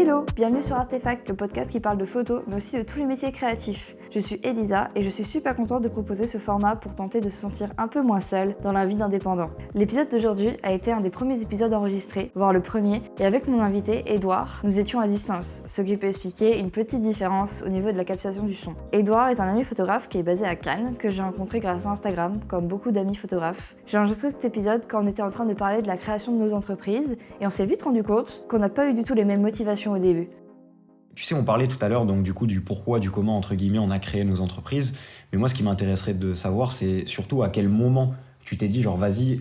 Hello, bienvenue sur Artefact, le podcast qui parle de photos, mais aussi de tous les métiers créatifs. Je suis Elisa et je suis super contente de proposer ce format pour tenter de se sentir un peu moins seule dans la vie d'indépendant. L'épisode d'aujourd'hui a été un des premiers épisodes enregistrés, voire le premier, et avec mon invité, Edouard, nous étions à distance, ce qui peut expliquer une petite différence au niveau de la captation du son. Edouard est un ami photographe qui est basé à Cannes, que j'ai rencontré grâce à Instagram, comme beaucoup d'amis photographes. J'ai enregistré cet épisode quand on était en train de parler de la création de nos entreprises, et on s'est vite rendu compte qu'on n'a pas eu du tout les mêmes motivations au début. Tu sais, on parlait tout à l'heure donc du coup du pourquoi, du comment entre guillemets on a créé nos entreprises. Mais moi, ce qui m'intéresserait de savoir, c'est surtout à quel moment tu t'es dit genre vas-y,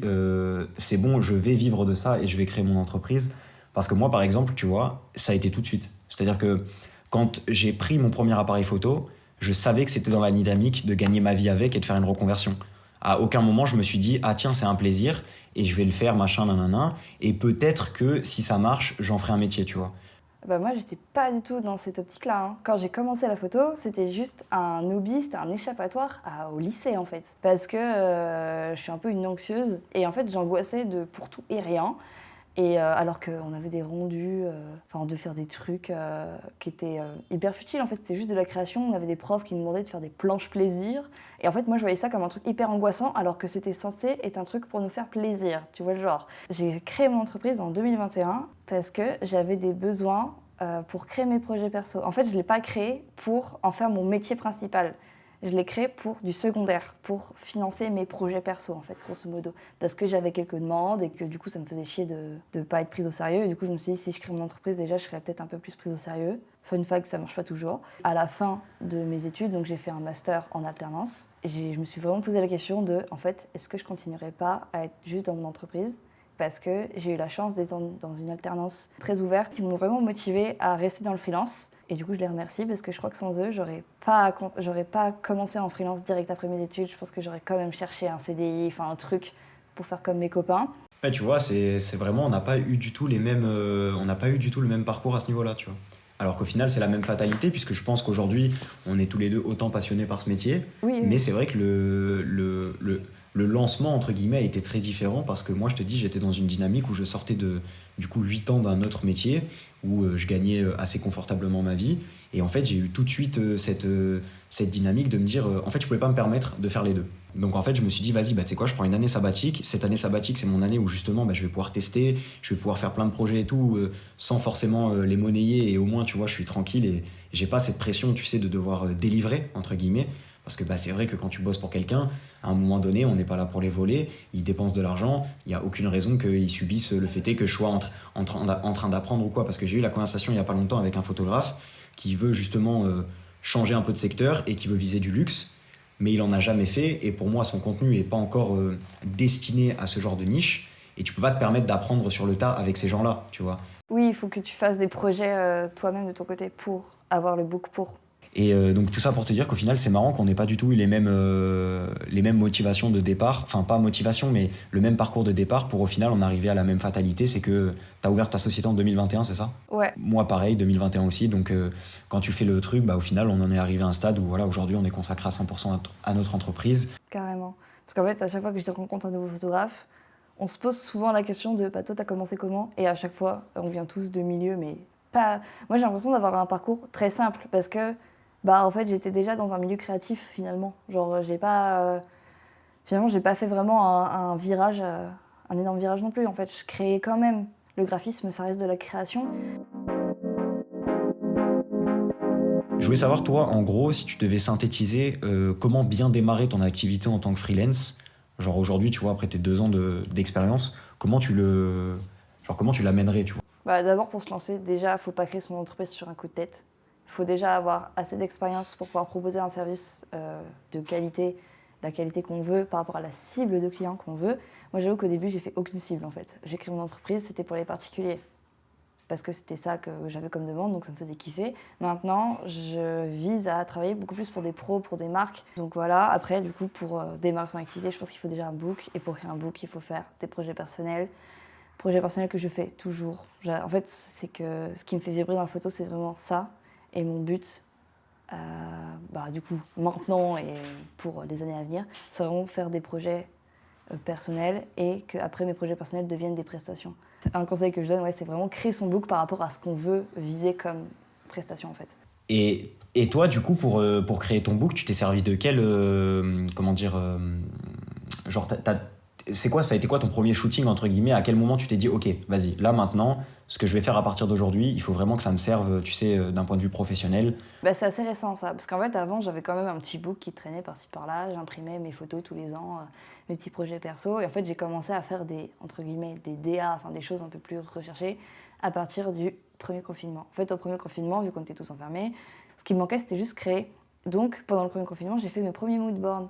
c'est bon, je vais vivre de ça et je vais créer mon entreprise. Parce que moi, par exemple, tu vois, ça a été tout de suite. C'est-à-dire que quand j'ai pris mon premier appareil photo, je savais que c'était dans la dynamique de gagner ma vie avec et de faire une reconversion. À aucun moment, je me suis dit ah tiens, c'est un plaisir et je vais le faire machin nanana. Et peut-être que si ça marche, j'en ferai un métier, tu vois. Moi, j'étais pas du tout dans cette optique-là. Quand j'ai commencé la photo, c'était juste un hobby, c'était un échappatoire au lycée, en fait. Parce que je suis un peu une anxieuse. Et en fait, j'angoissais pour tout et rien. Et alors qu'on avait des rendus, on devait faire des trucs qui étaient hyper futiles. En fait, c'était juste de la création. On avait des profs qui nous demandaient de faire des planches plaisir. Et en fait, moi, je voyais ça comme un truc hyper angoissant, alors que c'était censé être un truc pour nous faire plaisir. Tu vois le genre. J'ai créé mon entreprise en 2021 parce que j'avais des besoins pour créer mes projets perso. En fait, je ne l'ai pas créé pour en faire mon métier principal. Je l'ai créé pour du secondaire, pour financer mes projets perso, en fait, grosso modo. Parce que j'avais quelques demandes et que du coup, ça me faisait chier de ne pas être prise au sérieux. Et du coup, je me suis dit, si je crée mon entreprise, déjà, je serais peut-être un peu plus prise au sérieux. Fun fact, ça ne marche pas toujours. À la fin de mes études, donc j'ai fait un master en alternance. Je me suis vraiment posé la question de, en fait, est-ce que je continuerais pas à être juste dans mon entreprise ? Parce que j'ai eu la chance d'être dans une alternance très ouverte qui m'ont vraiment motivée à rester dans le freelance. Et du coup, je les remercie parce que je crois que sans eux, j'aurais pas commencé en freelance direct après mes études. Je pense que j'aurais quand même cherché un CDI, un truc pour faire comme mes copains. Ouais, tu vois, c'est vraiment, on n'a pas eu du tout les mêmes, on n'a pas eu du tout le même parcours à ce niveau-là, tu vois. Alors qu'au final, c'est la même fatalité, puisque je pense qu'aujourd'hui, on est tous les deux autant passionnés par ce métier. Oui. Mais c'est vrai que le lancement, entre guillemets, a été très différent, parce que moi, je te dis, j'étais dans une dynamique où je sortais du coup, 8 ans d'un autre métier, où je gagnais assez confortablement ma vie. Et en fait, j'ai eu tout de suite cette dynamique de me dire, en fait, je pouvais pas me permettre de faire les deux. Donc en fait, je me suis dit, vas-y, tu sais quoi, je prends une année sabbatique. Cette année sabbatique, c'est mon année où justement, je vais pouvoir tester, je vais pouvoir faire plein de projets et tout, sans forcément les monnayer. Et au moins, tu vois, je suis tranquille et j'ai pas cette pression, tu sais, de devoir délivrer, entre guillemets. Parce que c'est vrai que quand tu bosses pour quelqu'un, à un moment donné, on n'est pas là pour les voler, ils dépensent de l'argent, il n'y a aucune raison qu'ils subissent le fait que je sois en train d'apprendre ou quoi. Parce que j'ai eu la conversation il n'y a pas longtemps avec un photographe qui veut justement changer un peu de secteur et qui veut viser du luxe, mais il en a jamais fait, et pour moi son contenu n'est pas encore destiné à ce genre de niche, et tu peux pas te permettre d'apprendre sur le tas avec ces gens-là, tu vois. Oui, il faut que tu fasses des projets toi-même de ton côté pour avoir le book pour. Et donc tout ça pour te dire qu'au final c'est marrant qu'on n'ait pas du tout eu les mêmes motivations de départ, enfin pas motivation mais le même parcours de départ pour au final en arriver à la même fatalité, c'est que tu as ouvert ta société en 2021, c'est ça ? Ouais. Moi pareil, 2021 aussi, donc quand tu fais le truc, au final on en est arrivé à un stade où voilà, aujourd'hui on est consacré à 100% à notre entreprise. Carrément. Parce qu'en fait à chaque fois que je rencontre un nouveau photographe, on se pose souvent la question de toi t'as commencé comment ? Et à chaque fois on vient tous de milieux mais pas... Moi j'ai l'impression d'avoir un parcours très simple parce que en fait, j'étais déjà dans un milieu créatif, finalement. Genre, j'ai pas fait vraiment un virage, un énorme virage non plus. En fait, je créais quand même. Le graphisme, ça reste de la création. Je voulais savoir, toi, en gros, si tu devais synthétiser comment bien démarrer ton activité en tant que freelance. Genre, aujourd'hui, tu vois, après tes 2 ans d'expérience, comment tu l'amènerais, tu vois ? D'abord, pour se lancer, déjà, faut pas créer son entreprise sur un coup de tête. Il faut déjà avoir assez d'expérience pour pouvoir proposer un service de qualité, la qualité qu'on veut par rapport à la cible de clients qu'on veut. Moi, j'avoue qu'au début, j'ai fait aucune cible en fait. J'ai créé mon entreprise, c'était pour les particuliers. Parce que c'était ça que j'avais comme demande, donc ça me faisait kiffer. Maintenant, je vise à travailler beaucoup plus pour des pros, pour des marques. Donc voilà, après, du coup, pour démarrer son activité, je pense qu'il faut déjà un book. Et pour créer un book, il faut faire des projets personnels. Projets personnels que je fais toujours. En fait, c'est que ce qui me fait vibrer dans la photo, c'est vraiment ça. Et mon but, du coup, maintenant et pour les années à venir, c'est vraiment faire des projets personnels et qu'après mes projets personnels deviennent des prestations. Un conseil que je donne, c'est vraiment créer son book par rapport à ce qu'on veut viser comme prestation en fait. Et toi, du coup, pour créer ton book, tu t'es servi de quel... genre, c'est quoi, ça a été quoi ton premier shooting, entre guillemets? À quel moment tu t'es dit, ok, vas-y, là maintenant, ce que je vais faire à partir d'aujourd'hui, il faut vraiment que ça me serve, tu sais, d'un point de vue professionnel. C'est assez récent ça, parce qu'en fait avant j'avais quand même un petit book qui traînait par-ci par-là, j'imprimais mes photos tous les ans, mes petits projets perso, et en fait j'ai commencé à faire des, entre guillemets, des DA, enfin des choses un peu plus recherchées à partir du premier confinement. En fait au premier confinement, vu qu'on était tous enfermés, ce qui me manquait c'était juste créer. Donc pendant le premier confinement, j'ai fait mes premiers moodboards.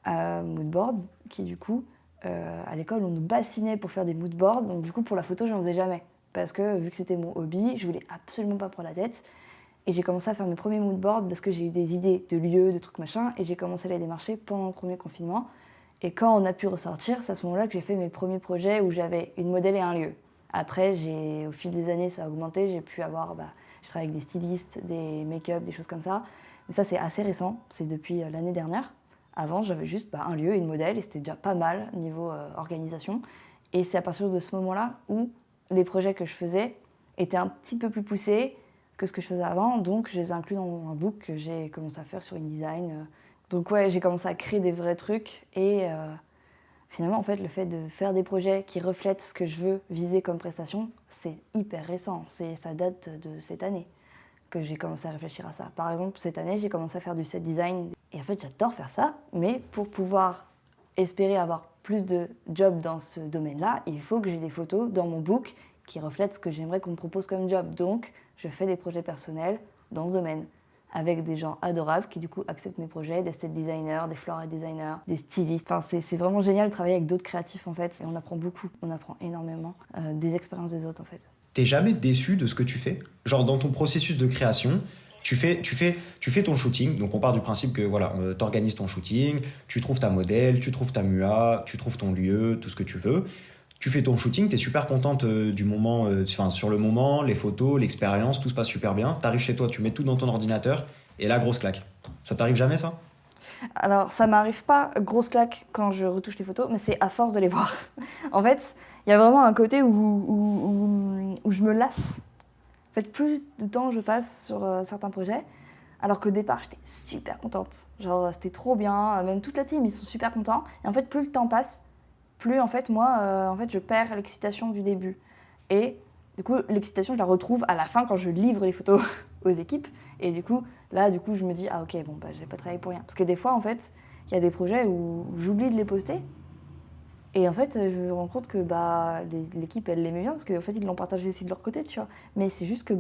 Moodboards qui du coup, à l'école on nous bassinait pour faire des moodboards, donc du coup pour la photo j'en faisais jamais. Parce que vu que c'était mon hobby, je voulais absolument pas prendre la tête. Et j'ai commencé à faire mes premiers moodboards parce que j'ai eu des idées de lieux, de trucs machin, et j'ai commencé à les démarcher pendant le premier confinement. Et quand on a pu ressortir, c'est à ce moment-là que j'ai fait mes premiers projets où j'avais une modèle et un lieu. Après, au fil des années, ça a augmenté, j'ai pu avoir, je travaille avec des stylistes, des make-up, des choses comme ça. Mais ça, c'est assez récent, c'est depuis l'année dernière. Avant, j'avais juste un lieu et une modèle, et c'était déjà pas mal niveau organisation. Et c'est à partir de ce moment-là où les projets que je faisais étaient un petit peu plus poussés que ce que je faisais avant, donc je les ai inclus dans un book que j'ai commencé à faire sur InDesign. Donc j'ai commencé à créer des vrais trucs et finalement en fait le fait de faire des projets qui reflètent ce que je veux viser comme prestation, c'est hyper récent, ça date de cette année que j'ai commencé à réfléchir à ça. Par exemple cette année j'ai commencé à faire du set design et en fait j'adore faire ça, mais pour pouvoir espérer avoir plus de jobs dans ce domaine-là, il faut que j'ai des photos dans mon book qui reflètent ce que j'aimerais qu'on me propose comme job. Donc, je fais des projets personnels dans ce domaine, avec des gens adorables qui du coup acceptent mes projets, des set designers, des floral designers, des stylistes. Enfin, c'est vraiment génial de travailler avec d'autres créatifs en fait, et on apprend beaucoup, on apprend énormément des expériences des autres en fait. T'es jamais déçu de ce que tu fais? Genre dans ton processus de création, tu fais ton shooting, donc on part du principe que voilà, t'organises ton shooting, tu trouves ta modèle, tu trouves ta MUA, tu trouves ton lieu, tout ce que tu veux. Tu fais ton shooting, t'es super contente du moment, sur le moment, les photos, l'expérience, tout se passe super bien. T'arrives chez toi, tu mets tout dans ton ordinateur, et là, grosse claque. Ça t'arrive jamais ça? Alors, ça m'arrive pas grosse claque quand je retouche les photos, mais c'est à force de les voir. En fait, il y a vraiment un côté où je me lasse. En fait, plus de temps je passe sur certains projets, alors qu'au départ, j'étais super contente. Genre, c'était trop bien, même toute la team, ils sont super contents. Et en fait, plus le temps passe, plus en fait, moi, je perds l'excitation du début. Et du coup, l'excitation, je la retrouve à la fin quand je livre les photos aux équipes. Et du coup, je me dis, ah ok, bon, j'ai pas travaillé pour rien. Parce que des fois, en fait, il y a des projets où j'oublie de les poster. Et en fait, je me rends compte que l'équipe, elle l'aimait bien, parce qu'en fait, ils l'ont partagé aussi de leur côté, tu vois. Mais c'est juste que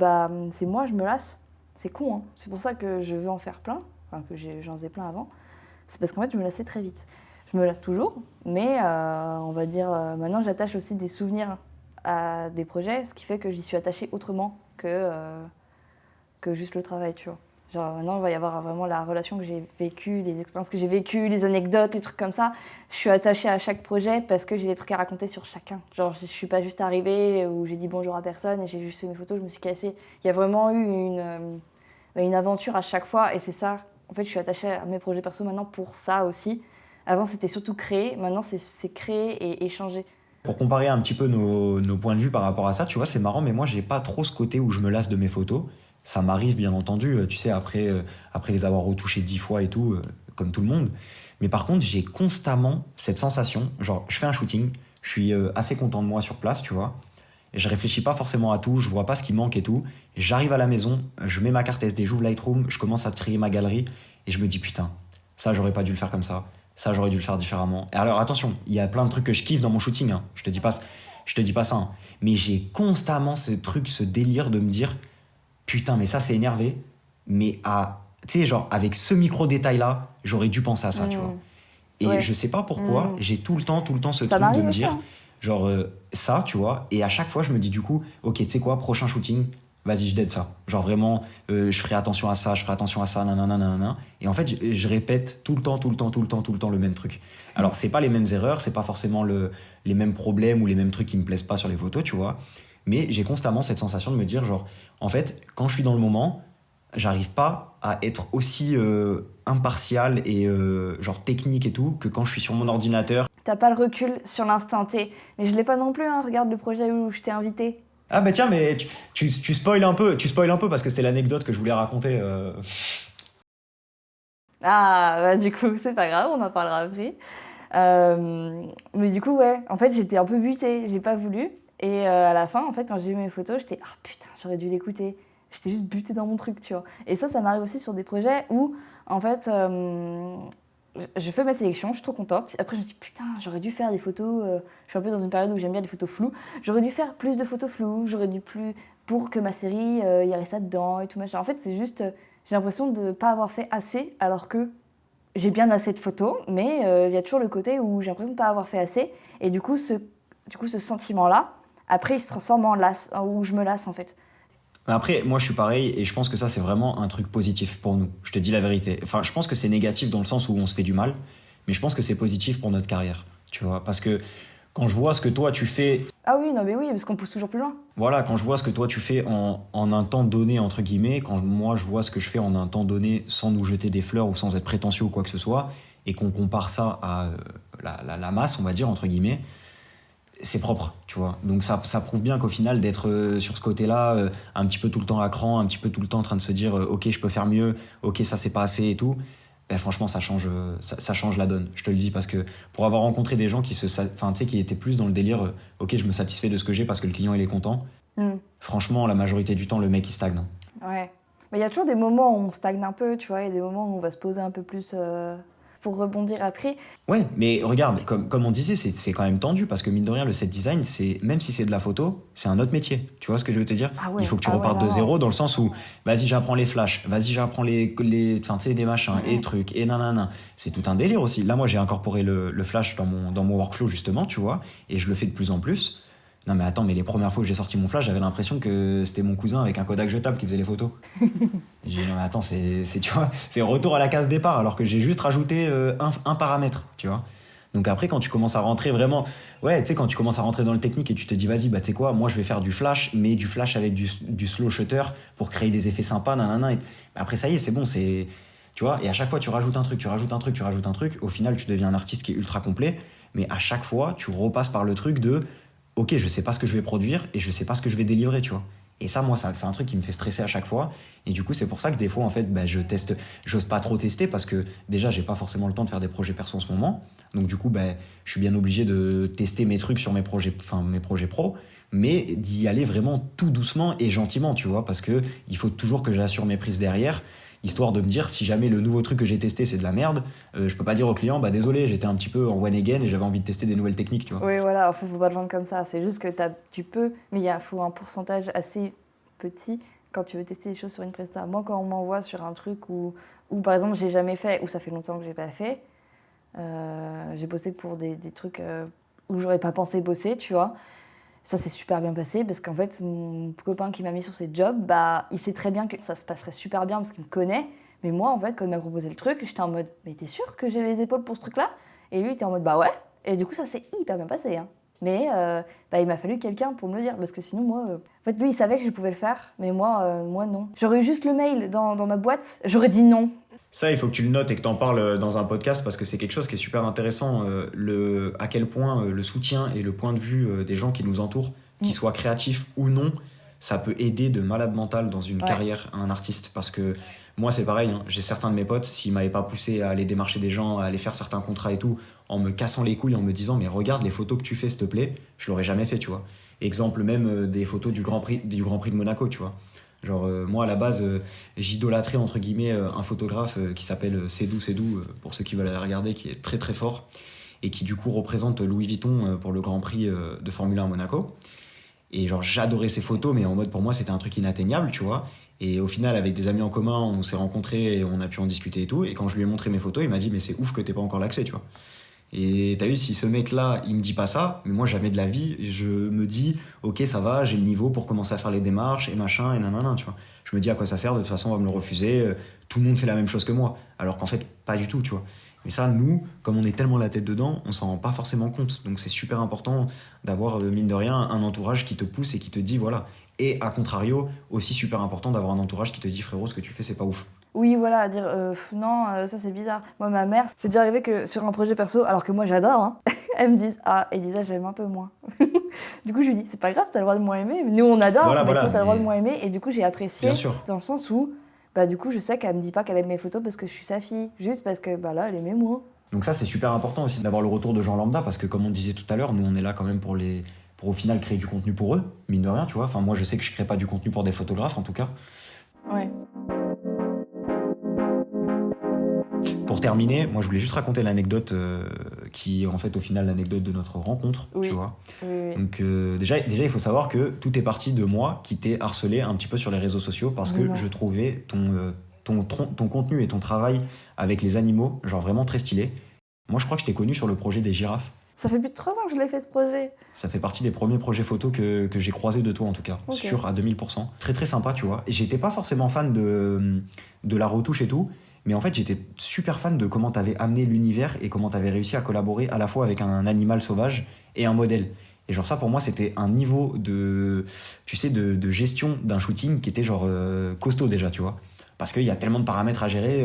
c'est moi, je me lasse. C'est con, hein. C'est pour ça que je veux en faire plein, enfin que j'en faisais plein avant. C'est parce qu'en fait, je me lassais très vite. Je me lasse toujours, mais on va dire, maintenant, j'attache aussi des souvenirs à des projets, ce qui fait que j'y suis attachée autrement que juste le travail, tu vois. Genre maintenant, il va y avoir vraiment la relation que j'ai vécue, les expériences que j'ai vécues, les anecdotes, les trucs comme ça. Je suis attachée à chaque projet parce que j'ai des trucs à raconter sur chacun. Genre, je suis pas juste arrivée où j'ai dit bonjour à personne et j'ai juste fait mes photos, je me suis cassée. Il y a vraiment eu une aventure à chaque fois et c'est ça. En fait, je suis attachée à mes projets perso maintenant pour ça aussi. Avant, c'était surtout créer. Maintenant, c'est créer et échanger. Pour comparer un petit peu nos points de vue par rapport à ça, tu vois, c'est marrant, mais moi, j'ai pas trop ce côté où je me lasse de mes photos. Ça m'arrive, bien entendu, tu sais, après les avoir retouchées 10 fois et tout, comme tout le monde. Mais par contre, j'ai constamment cette sensation, genre, je fais un shooting, je suis assez content de moi sur place, tu vois, et je réfléchis pas forcément à tout, je vois pas ce qui manque et tout. Et j'arrive à la maison, je mets ma carte SD, j'ouvre Lightroom, je commence à trier ma galerie, et je me dis, putain, ça, j'aurais pas dû le faire comme ça. Ça, j'aurais dû le faire différemment. Et alors, attention, il y a plein de trucs que je kiffe dans mon shooting, hein. Je te dis pas ça, hein. Mais j'ai constamment ce délire de me dire, putain, mais ça, c'est énervé. Mais tu sais, genre, avec ce micro-détail-là, j'aurais dû penser à ça, tu vois. Et Ouais. je sais pas pourquoi, j'ai tout le temps ce Ça truc de me m'arrive dire, aussi, hein. genre, ça, tu vois. Et à chaque fois, je me dis du coup, ok, tu sais quoi, prochain shooting, vas-y, je dead ça. Genre vraiment, je ferai attention à ça, nanana, nanana. Et en fait, je répète tout le temps le même truc. Alors, c'est pas les mêmes erreurs, c'est pas forcément les mêmes problèmes ou les mêmes trucs qui me plaisent pas sur les photos, tu vois. Mais j'ai constamment cette sensation de me dire, genre, en fait, quand je suis dans le moment, j'arrive pas à être aussi impartial et genre technique et tout que quand je suis sur mon ordinateur. T'as pas le recul sur l'instant T. Mais je l'ai pas non plus, hein. Regarde le projet où je t'ai invité. Ah bah tiens, mais tu spoil un peu, parce que c'était l'anecdote que je voulais raconter. Ah, bah du coup, c'est pas grave, on en parlera après. Mais du coup, ouais, en fait, j'étais un peu butée, j'ai pas voulu. Et à la fin, en fait, quand j'ai eu mes photos, j'étais ah putain, j'aurais dû l'écouter. J'étais juste butée dans mon truc, tu vois. Et ça m'arrive aussi sur des projets où, en fait, je fais ma sélection, je suis trop contente. Après, je me dis putain, j'aurais dû faire des photos. Je suis un peu dans une période où j'aime bien les photos floues. J'aurais dû faire plus de photos floues. J'aurais dû plus pour que ma série, il y aurait ça dedans et tout machin. En fait, c'est juste, j'ai l'impression de pas avoir fait assez, alors que j'ai bien assez de photos, mais il y a toujours le côté où j'ai l'impression de pas avoir fait assez. Et du coup, ce sentiment-là, après, il se transforme en lasse, où je me lasse en fait. Après, moi je suis pareil et je pense que ça c'est vraiment un truc positif pour nous. Je te dis la vérité. Enfin, je pense que c'est négatif dans le sens où on se fait du mal, mais je pense que c'est positif pour notre carrière. Tu vois, parce que quand je vois ce que toi tu fais, Ah oui, non mais oui, parce qu'on pousse toujours plus loin. voilà, quand je vois ce que toi tu fais en un temps donné, entre guillemets, quand moi je vois ce que je fais en un temps donné sans nous jeter des fleurs ou sans être prétentieux ou quoi que ce soit, et qu'on compare ça à la masse, on va dire, entre guillemets, c'est propre, tu vois. Donc ça prouve bien qu'au final, d'être sur ce côté-là, un petit peu tout le temps à cran, un petit peu tout le temps en train de se dire ok, je peux faire mieux, ok, ça c'est pas assez et tout, ben, franchement, ça change, ça change la donne. Je te le dis parce que pour avoir rencontré des gens qui étaient plus dans le délire ok, je me satisfais de ce que j'ai parce que le client il est content, franchement, la majorité du temps, le mec il stagne. Ouais. Mais il y a toujours des moments où on stagne un peu, tu vois, il y a des moments où on va se poser un peu plus pour rebondir après. Ouais, mais regarde, comme on disait, c'est quand même tendu parce que mine de rien, le set design, même si c'est de la photo, c'est un autre métier. Tu vois ce que je veux te dire? Ah ouais. Il faut que tu repartes de zéro dans le sens où, vas-y, j'apprends les flashs, vas-y, j'apprends enfin, tu sais, des machins et trucs et nanana. C'est tout un délire aussi. Là, moi, j'ai incorporé le flash dans mon workflow justement, tu vois, et je le fais de plus en plus. Non mais attends, mais les premières fois que j'ai sorti mon flash, j'avais l'impression que c'était mon cousin avec un Kodak jetable qui faisait les photos. J'ai dit non mais attends, tu vois, c'est retour à la case départ alors que j'ai juste rajouté un paramètre, tu vois. Donc après quand tu commences à rentrer vraiment, ouais, tu sais quand tu commences à rentrer dans le technique et tu te dis vas-y, bah tu sais quoi, moi je vais faire du flash, mais du flash avec du slow shutter pour créer des effets sympas, nanana. Et après ça y est, c'est bon, tu vois, et à chaque fois tu rajoutes un truc, tu rajoutes un truc, tu rajoutes un truc, au final tu deviens un artiste qui est ultra complet, mais à chaque fois tu repasses par le truc de ok, je sais pas ce que je vais produire et je sais pas ce que je vais délivrer, tu vois. Et ça, moi, c'est un truc qui me fait stresser à chaque fois. Et du coup, c'est pour ça que des fois, en fait, bah, j'ose pas trop tester parce que déjà, j'ai pas forcément le temps de faire des projets perso en ce moment. Donc, du coup, bah, je suis bien obligé de tester mes trucs sur mes projets pro, mais d'y aller vraiment tout doucement et gentiment, tu vois, parce que il faut toujours que j'assure mes prises derrière, histoire de me dire si jamais le nouveau truc que j'ai testé c'est de la merde, je peux pas dire au client bah désolé, j'étais un petit peu en one again et j'avais envie de tester des nouvelles techniques, tu vois. Oui, voilà, faut pas le vendre comme ça. C'est juste que tu peux, mais faut un pourcentage assez petit quand tu veux tester des choses sur une presta. Moi, quand on m'envoie sur un truc où par exemple, j'ai jamais fait, ou ça fait longtemps que j'ai pas fait, j'ai bossé pour des trucs où j'aurais pas pensé bosser, tu vois. Ça s'est super bien passé parce qu'en fait, mon copain qui m'a mis sur ces jobs, bah, il sait très bien que ça se passerait super bien parce qu'il me connaît. Mais moi, en fait, quand il m'a proposé le truc, j'étais en mode « Mais t'es sûr que j'ai les épaules pour ce truc-là ?» Et lui, il était en mode « Bah ouais !» Et du coup, ça s'est hyper bien passé. Hein. Mais bah, il m'a fallu quelqu'un pour me le dire parce que sinon, moi... En fait, lui, il savait que je pouvais le faire, mais moi, non. J'aurais eu juste le mail dans ma boîte, j'aurais dit non. Ça, il faut que tu le notes et que tu en parles dans un podcast parce que c'est quelque chose qui est super intéressant. À quel point le soutien et le point de vue des gens qui nous entourent, qu'ils soient créatifs ou non, ça peut aider de malade mental dans une carrière à un artiste. Parce que moi, c'est pareil, hein, j'ai certains de mes potes, s'ils m'avaient pas poussé à aller démarcher des gens, à aller faire certains contrats et tout, en me cassant les couilles, en me disant mais regarde les photos que tu fais, s'il te plaît, je l'aurais jamais fait, tu vois. Exemple même des photos du Grand Prix de Monaco, tu vois. Genre moi à la base j'idolâtrais entre guillemets un photographe qui s'appelle Cédou pour ceux qui veulent aller regarder, qui est très très fort et qui du coup représente Louis Vuitton pour le Grand Prix de Formule 1 à Monaco. Et genre j'adorais ses photos mais en mode pour moi c'était un truc inatteignable, tu vois. Et au final avec des amis en commun on s'est rencontrés et on a pu en discuter et tout, et quand je lui ai montré mes photos il m'a dit mais c'est ouf que t'aies pas encore l'accès, tu vois. Et t'as vu, si ce mec-là, il me dit pas ça, mais moi, jamais de la vie, je me dis, ok, ça va, j'ai le niveau pour commencer à faire les démarches et machin, et nanana, tu vois. Je me dis à quoi ça sert, de toute façon, on va me le refuser, tout le monde fait la même chose que moi. Alors qu'en fait, pas du tout, tu vois. Mais ça, nous, comme on est tellement la tête dedans, on s'en rend pas forcément compte. Donc c'est super important d'avoir, mine de rien, un entourage qui te pousse et qui te dit, voilà. Et à contrario, aussi super important d'avoir un entourage qui te dit, frérot, ce que tu fais, c'est pas ouf. Oui, voilà, à dire non, ça c'est bizarre. Moi, ma mère, c'est déjà arrivé que sur un projet perso, alors que moi j'adore, hein, elle me dise ah, Elisa, j'aime un peu moins. Du coup, je lui dis c'est pas grave, t'as le droit de moins aimer. Nous, on adore, Voilà, mais voilà, toi, t'as le droit de mais moins aimer. Et du coup, j'ai apprécié bien sûr. dans le sens où, bah, du coup, je sais qu'elle me dit pas qu'elle aime mes photos parce que je suis sa fille, juste parce que bah là, elle aimait moi. Donc ça, c'est super important aussi d'avoir le retour de gens lambda, parce que comme on disait tout à l'heure, nous, on est là quand même pour au final créer du contenu pour eux, mine de rien, tu vois. Enfin, moi, je sais que je crée pas du contenu pour des photographes, en tout cas. Ouais. Pour terminer, moi je voulais juste raconter l'anecdote qui est en fait au final l'anecdote de notre rencontre, Oui. tu vois. Oui. Donc déjà il faut savoir que tout est parti de moi qui t'ai harcelé un petit peu sur les réseaux sociaux parce Mais que non. je trouvais ton contenu et ton travail avec les animaux genre vraiment très stylé. Moi je crois que je t'ai connu sur le projet des girafes. Ça fait plus de 3 ans que je l'ai fait ce projet. Ça fait partie des premiers projets photos que j'ai croisés de toi en tout cas, Ok. sûr à 2000%. Très très sympa, tu vois. Et j'étais pas forcément fan de la retouche et tout, mais en fait j'étais super fan de comment t'avais amené l'univers et comment t'avais réussi à collaborer à la fois avec un animal sauvage et un modèle. Et genre ça pour moi c'était un niveau tu sais, de gestion d'un shooting qui était genre costaud déjà, tu vois. Parce qu'il y a tellement de paramètres à gérer,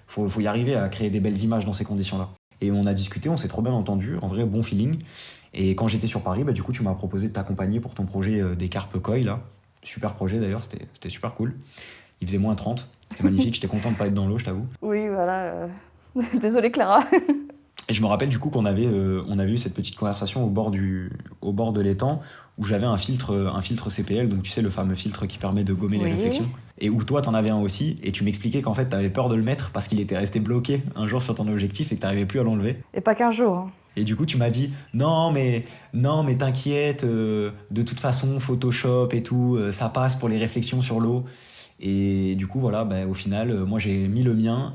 faut y arriver à créer des belles images dans ces conditions-là. Et on a discuté, on s'est trop bien entendu, en vrai bon feeling. Et quand j'étais sur Paris, bah, du coup tu m'as proposé de t'accompagner pour ton projet des carpes koi là. Super projet d'ailleurs, c'était super cool. Il faisait moins 30, c'était magnifique, j'étais content de pas être dans l'eau, je t'avoue. Oui, voilà. Désolée, Clara. Et je me rappelle du coup qu'on avait eu cette petite conversation au bord de l'étang où j'avais un filtre CPL, donc tu sais le fameux filtre qui permet de gommer les Oui. réflexions. Et où toi t'en avais un aussi, et tu m'expliquais qu'en fait t'avais peur de le mettre parce qu'il était resté bloqué un jour sur ton objectif et que t'arrivais plus à l'enlever. Et pas qu'un jour. Hein. Et du coup, tu m'as dit non, mais t'inquiète, de toute façon, Photoshop et tout, ça passe pour les réflexions sur l'eau. Et du coup, voilà, bah, au final, moi j'ai mis le mien.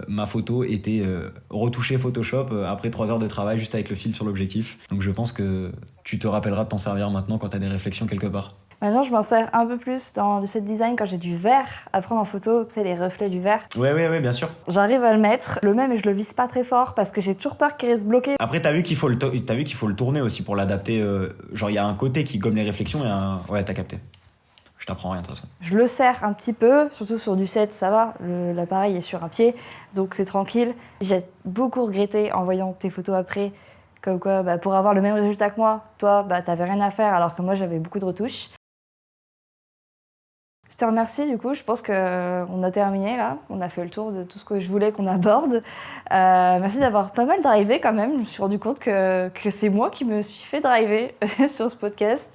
Ma photo était retouchée Photoshop après 3 heures de travail juste avec le fil sur l'objectif. Donc je pense que tu te rappelleras de t'en servir maintenant quand t'as des réflexions quelque part. Maintenant, je m'en sers un peu plus dans du set design quand j'ai du verre à prendre en photo, tu sais, les reflets du verre. Ouais, bien sûr. J'arrive à le mettre, le même, et je le visse pas très fort parce que j'ai toujours peur qu'il reste bloqué. Après, t'as vu qu'il faut le tourner aussi pour l'adapter. Genre, il y a un côté qui gomme les réflexions et un. Ouais, t'as capté. Je t'apprends rien de toute façon. Je le serre un petit peu, surtout sur du set, ça va, l'appareil est sur un pied, donc c'est tranquille. J'ai beaucoup regretté en voyant tes photos après, comme quoi, bah, pour avoir le même résultat que moi, toi, bah, t'avais rien à faire alors que moi, j'avais beaucoup de retouches. Je te remercie, du coup, je pense qu'on a terminé là, on a fait le tour de tout ce que je voulais qu'on aborde. Merci d'avoir pas mal drivé quand même, je me suis rendu compte que c'est moi qui me suis fait driver sur ce podcast.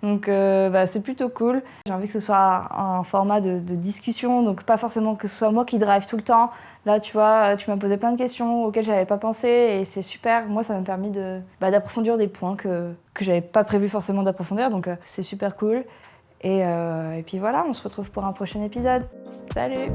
Donc bah, c'est plutôt cool. J'ai envie que ce soit un format de discussion, donc pas forcément que ce soit moi qui drive tout le temps. Là, tu vois, tu m'as posé plein de questions auxquelles j'avais pas pensé et c'est super. Moi, ça m'a permis d'approfondir des points que j'avais pas prévu forcément d'approfondir, donc c'est super cool. Et puis voilà, on se retrouve pour un prochain épisode. Salut!